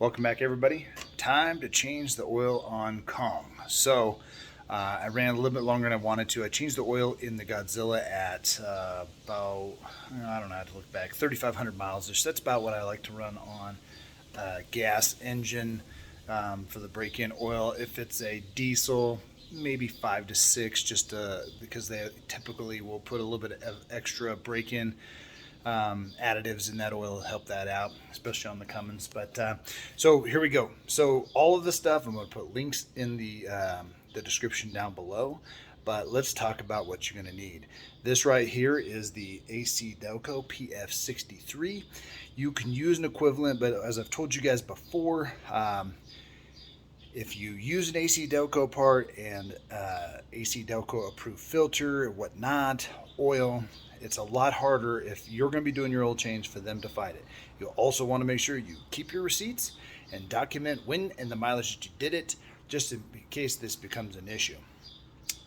Welcome back, everybody. Time to change the oil on Kong. So I ran a little bit longer than I wanted to. I changed the oil in the Godzilla at about, I don't know, I have to look back, 3,500 miles. That's about what I like to run on gas engine for the break-in oil. If it's a diesel, maybe 5 to 6, just because they typically will put a little bit of extra break-in additives in that oil to help that out, especially on the Cummins. But so here we go. So all of the stuff, I'm going to put links in the description down below. But let's talk about what you're going to need. This right here is the AC Delco PF63. You can use an equivalent, but as I've told you guys before, if you use an AC Delco part and AC Delco approved filter and whatnot, oil, it's a lot harder if you're going to be doing your oil change for them to fight it. You'll also want to make sure you keep your receipts and document when and the mileage that you did it, just in case this becomes an issue.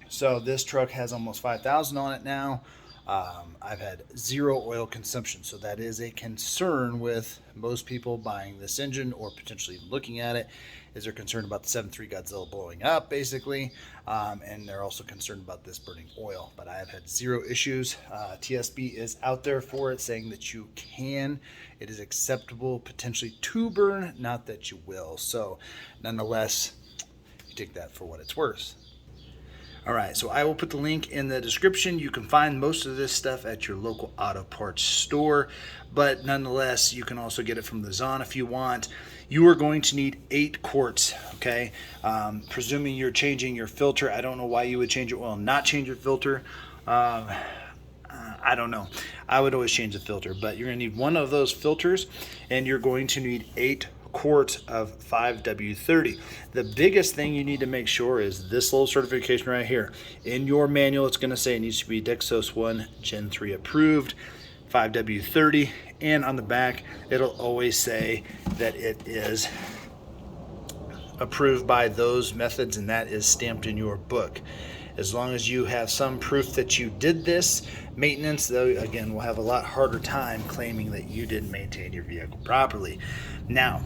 So this truck has almost 5,000 on it now. I've had zero oil consumption, so that is a concern with most people buying this engine or potentially looking at it. Is they're concerned about the 7.3 Godzilla blowing up, basically, and they're also concerned about this burning oil. But I have had zero issues. TSB is out there for it, saying that you can. It is acceptable potentially to burn, not that you will. So, nonetheless, you take that for what it's worth. All right, so I will put the link in the description. You can find most of this stuff at your local auto parts store, but nonetheless, you can also get it from the Zon if you want. You are going to need 8 quarts, okay? Presuming you're changing your filter, I don't know why you would change your oil and not change your filter. I don't know. I would always change the filter, but you're going to need one of those filters, and you're going to need 8 quarts of 5W30. The biggest thing you need to make sure is this little certification right here. In your manual, it's going to say it needs to be Dexos 1 Gen 3 approved, 5W30, and on the back, it'll always say that it is approved by those methods, and that is stamped in your book. As long as you have some proof that you did this maintenance, though, again, we'll have a lot harder time claiming that you didn't maintain your vehicle properly. Now,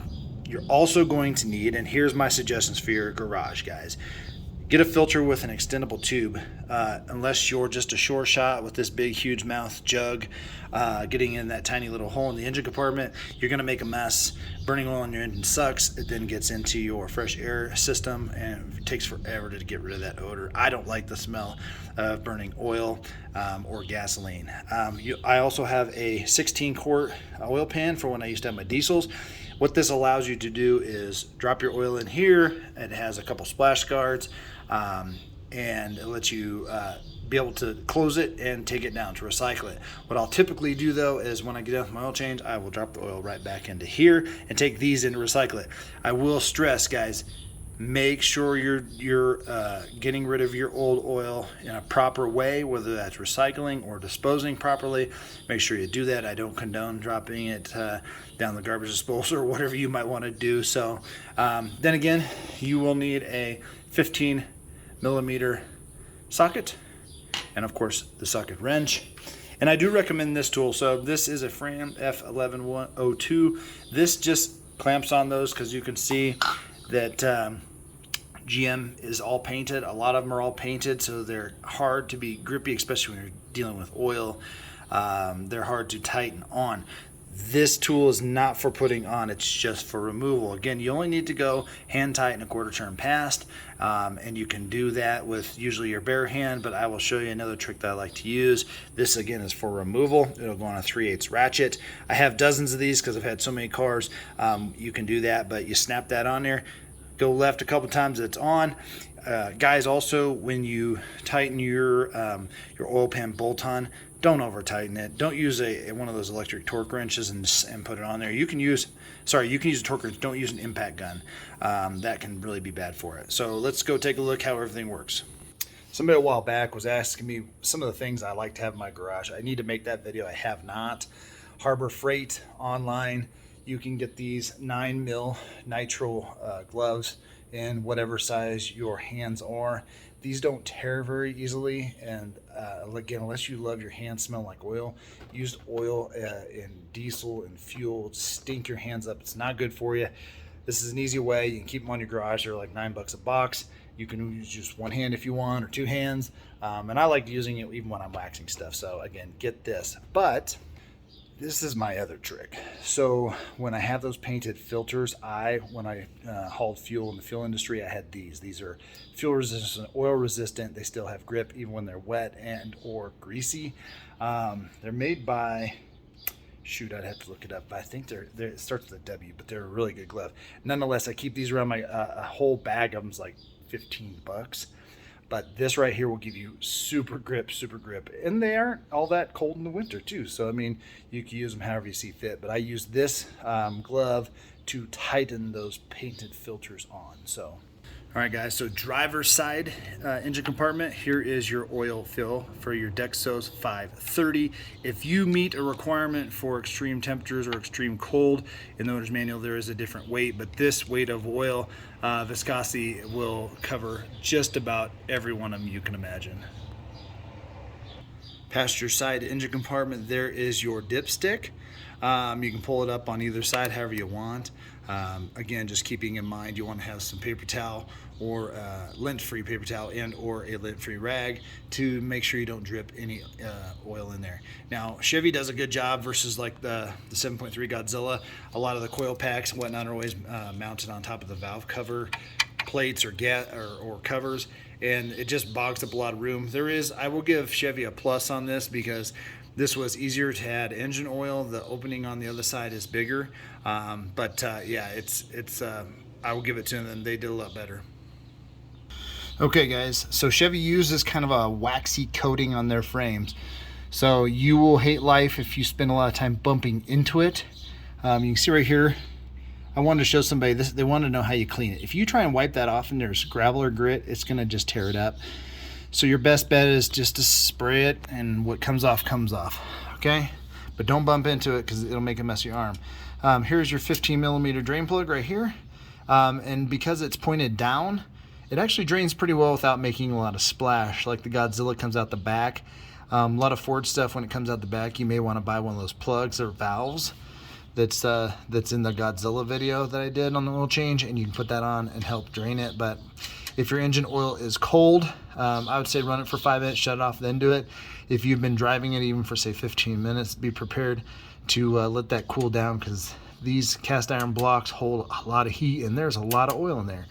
you're also going to need, and here's my suggestions for your garage, guys. Get a filter with an extendable tube. Unless you're just a shore shot with this big, huge mouth jug, getting in that tiny little hole in the engine compartment, you're going to make a mess. Burning oil in your engine sucks. It then gets into your fresh air system, and it takes forever to get rid of that odor. I don't like the smell of burning oil or gasoline. I also have a 16-quart oil pan for when I used to have my diesels. What this allows you to do is drop your oil in here. It has a couple splash guards, and it lets you be able to close it and take it down to recycle it. What I'll typically do, though, is when I get done with my oil change, I will drop the oil right back into here and take these in to recycle it. I will stress, guys, make sure you're getting rid of your old oil in a proper way, whether that's recycling or disposing properly. Make sure you do that. I don't condone dropping it down the garbage disposal or whatever you might want to do. So then again, you will need a 15 millimeter socket, and of course the socket wrench. And I do recommend this tool. So this is a Fram F11102. This just clamps on those, because you can see that GM is all painted. A lot of them are all painted, so they're hard to be grippy, especially when you're dealing with oil. They're hard to tighten on. This tool is not for putting on, it's just for removal. Again, you only need to go hand tighten a quarter turn past, and you can do that with usually your bare hand, but I will show you another trick that I like to use. This again is for removal. It'll go on a 3/8 ratchet. I have dozens of these because I've had so many cars. You can do that, but you snap that on there, go left a couple times, it's on. Guys, also when you tighten your oil pan bolt on, don't over tighten it. Don't use one of those electric torque wrenches and put it on there. You can use a torque wrench. Don't use an impact gun. That can really be bad for it. So let's go take a look how everything works. Somebody a while back was asking me some of the things I like to have in my garage. I need to make that video. I have not. Harbor Freight online. You can get these 9mm nitrile gloves in whatever size your hands are. These don't tear very easily, and again, unless you love your hands smell like oil, used oil in diesel and fuel stink your hands up. It's not good for you. This is an easy way. You can keep them on your garage. They're like $9 a box. You can use just one hand if you want, or two hands. And I like using it even when I'm waxing stuff. So again, get this. But this is my other trick. So when I have those painted filters, when I hauled fuel in the fuel industry, I had these. These are fuel resistant, oil resistant. They still have grip even when they're wet and or greasy. They're made by, shoot, I'd have to look it up. But I think it starts with a W, but they're a really good glove. Nonetheless, I keep these around my, a whole bag of them's like $15. But this right here will give you super grip, and they aren't all that cold in the winter too. So I mean, you can use them however you see fit, but I use this glove to tighten those painted filters on. So all right guys, so driver's side engine compartment, here is your oil fill for your Dexos 530. If you meet a requirement for extreme temperatures or extreme cold, in the owner's manual there is a different weight, but this weight of oil viscosity will cover just about every one of them you can imagine. Passenger side engine compartment, there is your dipstick. You can pull it up on either side however you want. Again, just keeping in mind you want to have some paper towel or lint-free paper towel and or a lint-free rag to make sure you don't drip any oil in there. Now Chevy does a good job versus like the 7.3 Godzilla. A lot of the coil packs and whatnot are always mounted on top of the valve cover plates or covers, and it just bogs up a lot of room. I will give Chevy a plus on this because this was easier to add engine oil. The opening on the other side is bigger, yeah, I will give it to them. They did a lot better. Okay guys, so Chevy uses kind of a waxy coating on their frames. So you will hate life if you spend a lot of time bumping into it. You can see right here, I wanted to show somebody this. They want to know how you clean it. If you try and wipe that off and there's gravel or grit, it's gonna just tear it up. So your best bet is just to spray it, and what comes off, okay? But don't bump into it because it'll make a mess of your arm. Here's your 15mm drain plug right here. And because it's pointed down, it actually drains pretty well without making a lot of splash. Like the Godzilla comes out the back. A lot of Ford stuff, when it comes out the back, you may want to buy one of those plugs or valves that's in the Godzilla video that I did on the oil change, and you can put that on and help drain it. But if your engine oil is cold, I would say run it for 5 minutes, shut it off, then do it. If you've been driving it even for say 15 minutes, be prepared to let that cool down, because these cast iron blocks hold a lot of heat and there's a lot of oil in there.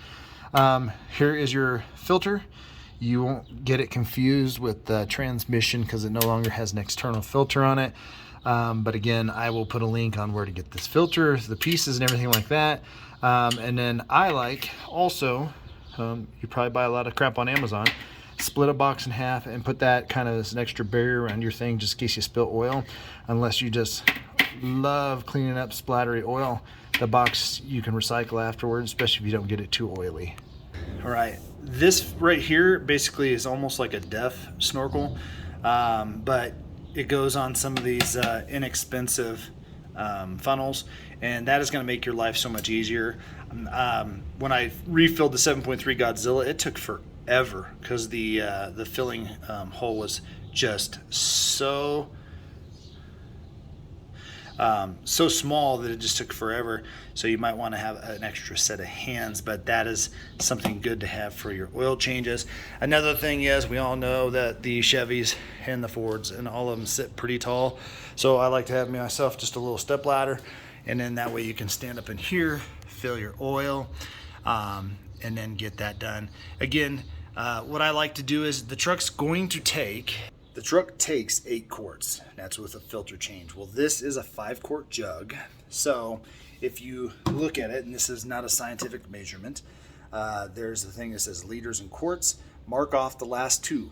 Here is your filter. You won't get it confused with the transmission because it no longer has an external filter on it. But again, I will put a link on where to get this filter, the pieces and everything like that. And then I like also, you probably buy a lot of crap on Amazon, split a box in half and put that kind of as an extra barrier around your thing just in case you spill oil. Unless you just love cleaning up splattery oil, the box you can recycle afterwards, especially if you don't get it too oily. All right, this right here basically is almost like a DEF snorkel, but it goes on some of these inexpensive funnels, and that is going to make your life so much easier. When I refilled the 7.3 Godzilla, it took forever because the filling hole was just so small that it just took forever. So you might want to have an extra set of hands, but that is something good to have for your oil changes. Another thing is, we all know that the Chevys and the Fords and all of them sit pretty tall. So I like to have myself just a little step ladder, and then that way you can stand up in here, fill your oil, and then get that done. Again, what I like to do is the truck takes 8 quarts. That's with a filter change. Well, this is a 5-quart jug. So if you look at it, and this is not a scientific measurement, there's the thing that says liters and quarts. Mark off the last 2,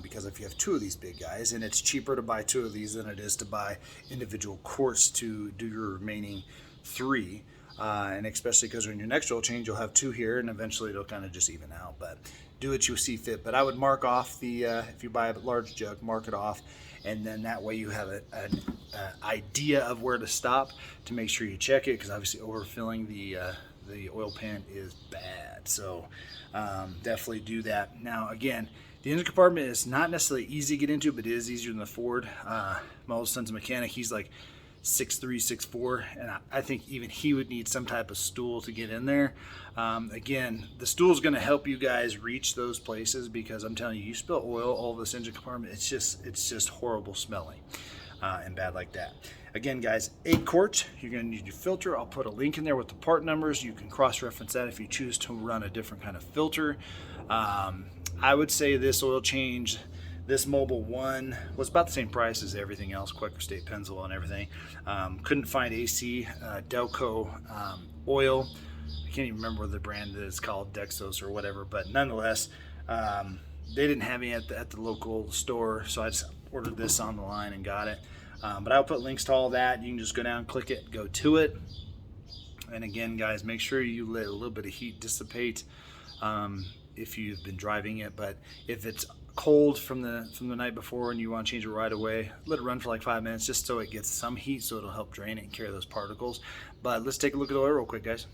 because if you have 2 of these big guys, and it's cheaper to buy 2 of these than it is to buy individual quarts to do your remaining 3. And especially because in your next oil change, you'll have 2 here, and eventually it'll kind of just even out. But do what you see fit. But I would mark off the, if you buy a large jug, mark it off, and then that way you have an idea of where to stop to make sure you check it, because obviously overfilling the oil pan is bad. So definitely do that. Now again, the engine compartment is not necessarily easy to get into, but it is easier than the Ford. My old son's a mechanic. He's like 6'3", 6'4", and I think even he would need some type of stool to get in there. Again, the stool is going to help you guys reach those places, because I'm telling you, you spill oil all over this engine compartment, it's just horrible smelling and bad like that. Again, guys, 8 quarts. You're going to need your filter. I'll put a link in there with the part numbers. You can cross-reference that if you choose to run a different kind of filter. I would say this oil change, this Mobil 1, was about the same price as everything else, Quaker State Pennzoil and everything. Couldn't find AC Delco oil. I can't even remember what the brand is called, Dexos or whatever, but nonetheless, they didn't have any at the local store, so I just ordered this on the line and got it. But I'll put links to all that. You can just go down, click it, go to it. And again, guys, make sure you let a little bit of heat dissipate if you've been driving it. But if it's cold from the night before and you want to change it right away, let it run for like 5 minutes just so it gets some heat, so it'll help drain it and carry those particles. But let's take a look at the oil real quick, guys.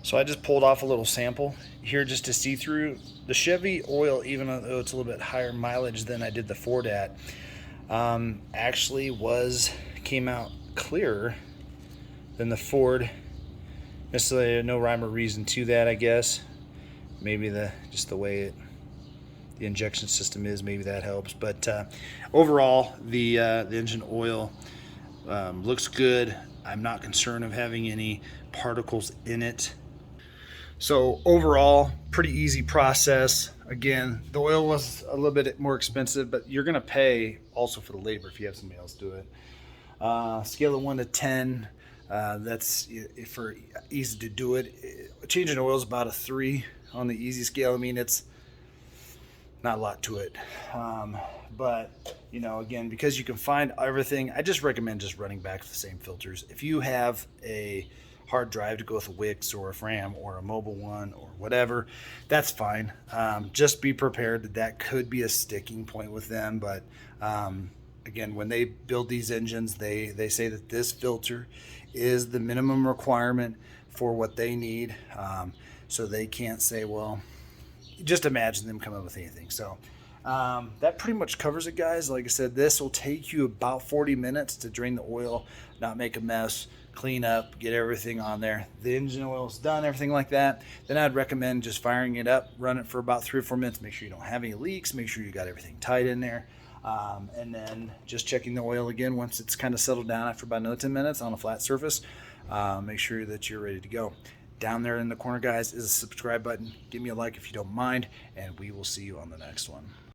So I just pulled off a little sample here just to see through. The Chevy oil, even though it's a little bit higher mileage than I did the Ford at, actually came out clearer than the Ford. Necessarily no rhyme or reason to that, I guess. Maybe just the way the injection system is, maybe that helps. But overall, the engine oil looks good. I'm not concerned of having any particles in it. So overall, pretty easy process. Again, the oil was a little bit more expensive, but you're gonna pay also for the labor if you have somebody else do it. Scale of 1 to 10, that's for easy to do it. Changing oil is about a 3 on the easy scale. I mean, it's not a lot to it. But, you know, again, because you can find everything, I just recommend just running back to the same filters. If you have a hard drive to go with a Wix or a Fram or a Mobil 1 or whatever, that's fine. Just be prepared that could be a sticking point with them. But again, when they build these engines, they say that this filter is the minimum requirement for what they need. So they can't say, well, just imagine them coming up with anything. So that pretty much covers it, guys. Like I said, this will take you about 40 minutes to drain the oil, not make a mess, clean up, get everything on there. The engine oil is done, everything like that. Then I'd recommend just firing it up, run it for about 3 or 4 minutes, make sure you don't have any leaks, make sure you got everything tight in there. And then just checking the oil again once it's kind of settled down after about another 10 minutes on a flat surface. Make sure that you're ready to go. Down there in the corner, guys, is a subscribe button. Give me a like if you don't mind, and we will see you on the next one.